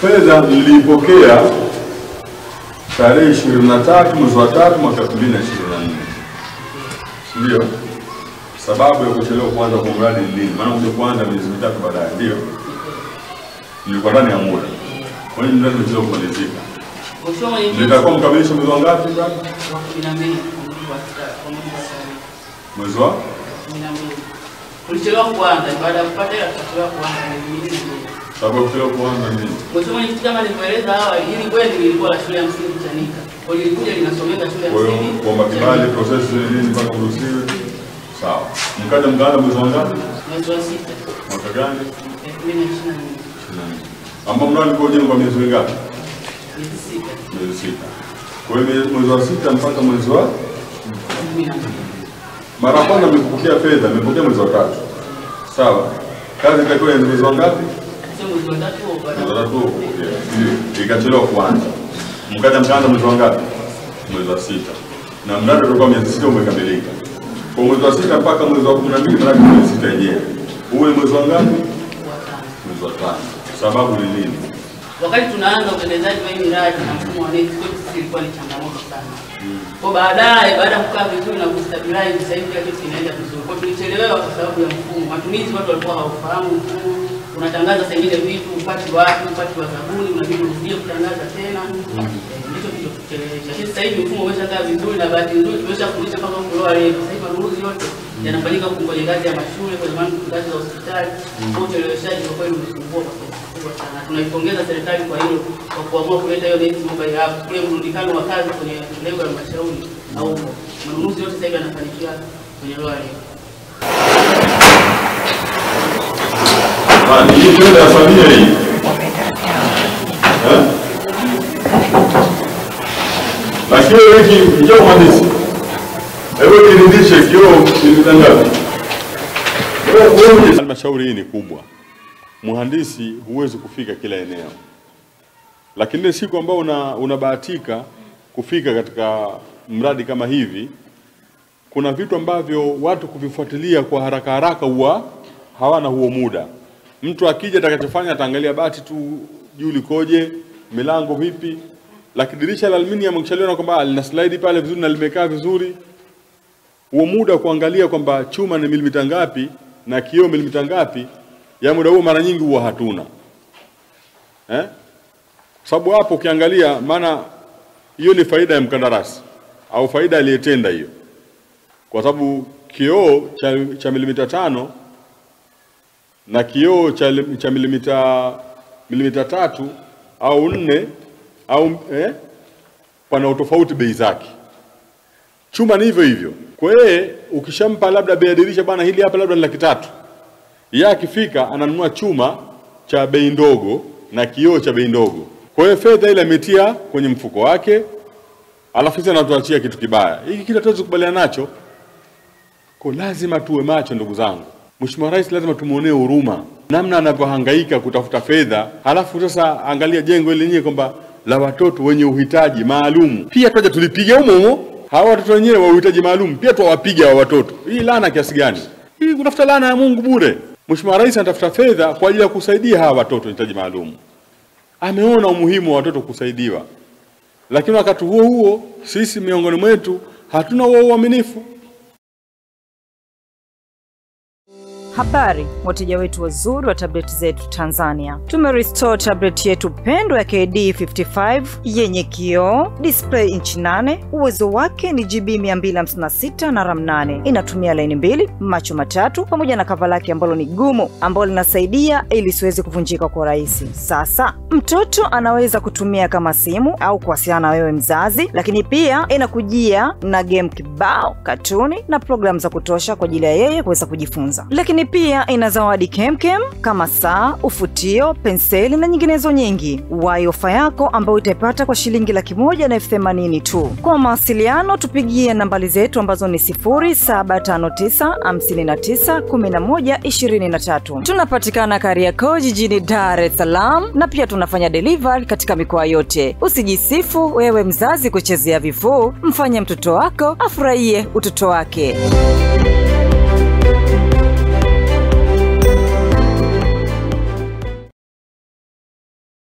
Fedha nilipokea tarehe 23 mwezi wa 3 mwaka 2024. Ndio sababu ya kuchelewa kuanza kwa mradi ni nini? Maana kuja kuanza miezi mitatu baadaye, ndio nilikuwa ndani ya muda. Kwa hiyo ndio nilichelewa kumalizika. Nitakuwa mkamilisha mwezi wa ngapi bado? 12 mwezi wa 12. Ulichelewa kuanza baada ya kupata hela, tulichelewa kuanza mwezi mwingine. Sababu kuchelewa kuanza nini? Mheshimiwa Mwenyekiti, kama nilivyoeleza awali, hili kweli lilikuwa la shule ya msingi Chanika. Kwa hiyo lilikuja linasomeka shule ya msingi. Kwa hiyo kuomba kibali process nini mpaka uruhusiwe? Sawa. Mkaja mkaanza mwezi wa ngapi? Mwezi wa 6. Mwaka gani? 2024. Ambao mradi ulikuwa ujengwa miezi mingapi? Miezi 6. Miezi 6. Kwa hiyo mwezi wa 6 mpaka mwezi wa 12. mara kwanza nimepokea fedha, nimepokea mwezi wa 3. Sawa. Kazi itakuwa ni mwezi wa ngapi? Mwezi wa 3 Mwezi wa 3. Ikachelewa kuanza. Mkaja mkaanza mwezi wa ngapi? Mwezi wa 6. Na mradi ulikuwa miezi 6 umekamilika. Kwa mwezi wa 6 mpaka mwezi wa 12 mradi mwezi 6 yenyewe. Uwe mwezi wa ngapi? Mwezi wa 5. Sababu ni nini? Wakati tunaanza utekelezaji wa hii miradi na mfumo wa NeST kwetu ilikuwa ni changamoto sana. Kwa baadaye baada ya kukaa vizuri na kustabilize, sasa hivi kila kitu kinaenda vizuri. Kwa tulichelewa kwa sababu ya mfumo. Matumizi watu walikuwa hawafahamu mfumo. Unatangaza saa nyingine vitu upati wapi, upati wa zabuni, unabidi urudie kutangaza tena. Ndicho kilichochelewesha. Sasa hivi mfumo umeshakaa vizuri na bahati nzuri tumeshafundisha mpaka kuloa leo. Sasa hivi manunuzi yote yanafanyika kwenye ngazi ya mashule, kwenye ngazi za hospitali. Kwa ucheleweshaji kwa kweli umesumbua kwa sana. Tunaipongeza serikali kwa hilo, kwa kuamua kuleta hiyo NeST mobile app. Kule mrundikano wa kazi kwenye lengo la halmashauri au manunuzi yote sasa hivi yanafanikiwa kwenye loa leo. Hii fedha ya familia hii. Lakini wiki njoo mhandisi. Hebu kirudishe kioo kilitangaza. Halmashauri hii ni kubwa. Mhandisi huwezi kufika kila eneo. Lakini siku ambao unabahatika kufika katika mradi kama hivi, kuna vitu ambavyo watu kuvifuatilia kwa haraka haraka huwa hawana huo muda. Mtu akija atakachofanya ataangalia bati tu juu likoje, milango vipi, lakini dirisha la aluminium ukishaliona kwamba lina slide pale vizuri na limekaa vizuri, huo muda kuangalia kwamba chuma ni milimita ngapi na kioo milimita ngapi, ya muda huo mara nyingi huwa hatuna. Sababu hapo ukiangalia, maana hiyo ni faida ya mkandarasi au faida aliyetenda hiyo. Kwa sababu kioo cha milimita 5 na kioo cha milimita 3 au 4 au pana utofauti bei zake. Chuma ni hivyo hivyo. Kwa hiyo ukishampa labda bei ya dirisha, bwana hili hapa labda ni 300,000. Yeye akifika ananunua chuma cha bei ndogo na kioo cha bei ndogo. Kwa hiyo fedha ile ametia kwenye mfuko wake, alafu sasa anatuachia kitu kibaya. Hiki kitu hatuwezi kukubaliana nacho. Kwa lazima tuwe macho ndugu zangu. Mheshimiwa Rais lazima tumuonee huruma namna anavyohangaika kutafuta fedha, alafu sasa angalia jengo ile lenyewe kwamba la watoto wenye uhitaji maalum. Pia tuaje tulipiga humo hawa watoto wenyewe wa uhitaji maalum, pia tuwapiga wa watoto. Hii laana kiasi gani? Hii kutafuta laana ya Mungu bure. Mheshimiwa Rais anatafuta fedha kwa ajili ya kusaidia hawa watoto wenye uhitaji maalum. Ameona umuhimu wa watoto kusaidiwa. Lakini wakati huo huo sisi miongoni mwetu hatuna uaminifu. Habari wateja wetu wazuri wa tablet zetu Tanzania. Tumerestore tablet yetu pendwa ya KD55 yenye kioo, display inchi 8, uwezo wake ni GB 256 na RAM 8. Inatumia laini 2, macho matatu pamoja na cover lake ambalo ni gumu ambalo linasaidia ili siweze kuvunjika kwa rahisi. Sasa mtoto anaweza kutumia kama simu au kuwasiliana na wewe mzazi, lakini pia inakujia na game kibao, katuni na program za kutosha kwa ajili ya yeye kuweza kujifunza. Lakini pia ina zawadi kemkem kama saa, ufutio, penseli na nyinginezo nyingi. Wahi ofa yako ambayo utaipata kwa shilingi 180,000 tu. Kwa mawasiliano tupigie nambari zetu ambazo ni 0759591123. Tunapatikana Kariakoo jijini Dar es Salaam na pia tunafanya delivery katika mikoa yote. Usijisifu wewe mzazi kuchezea vifuu, mfanye mtoto wako afurahie utoto wake.